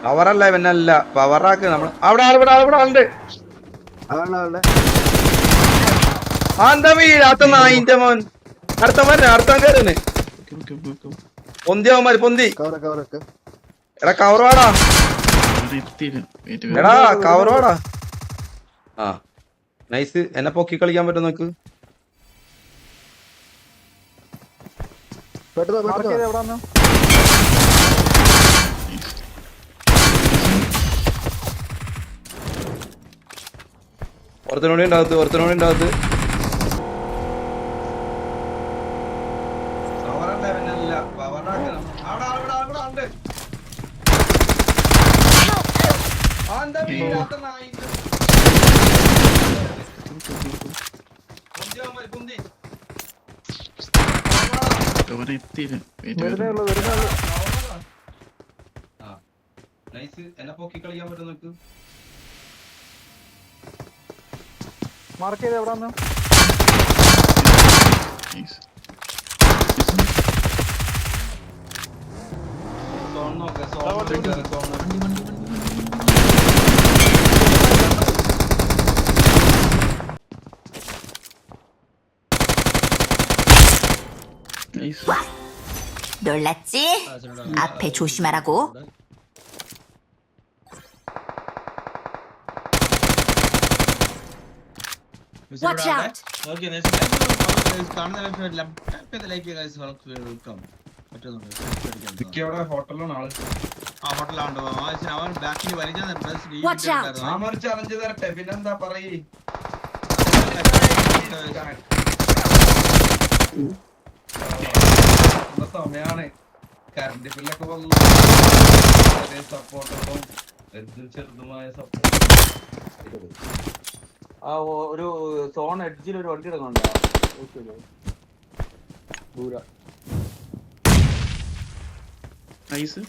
പവറല്ല ഇവനല്ല പവറാക്ക് നമ്മൾ അവിടെ ആളുണ്ട് എന്താ വീഴാത്ത നായിന്റെ മോൻ അടുത്തവൻ കയറുന്നു പൊന്തിയാവന്മാര് പൊന്തി എടാ കവറുവാടാ എടാ കവറുവാടാ ആ നൈസ് എന്നെ പൊക്കി കളിക്കാൻ പറ്റും നോക്ക് ഒരുത്തനോടി ഉണ്ടാകത്ത് എന്നെ പൊക്കി കളിക്കാൻ പറ്റും നോക്ക് മാർക്ക് ചെയ്ത് എവിടെ വന്നു 놀랐지? 앞에 조심하라고. Watch out! Okay, ഹോട്ടലാണ് ആള് Watch out! ഒരു ചലഞ്ച് തരട്ടെ പിന്നെന്താ പറയ് സമയാണ് കറണ്ട് ബില്ലൊക്കെ വന്നു സപ്പോർട്ടും ചെറുതുമായ സപ്പോർട്ട് ഒരു സോൺ എഡ്ജിൽ ഒരു വണ്ടി ഇടങ്ങുണ്ടോ ദൂര നൈസ്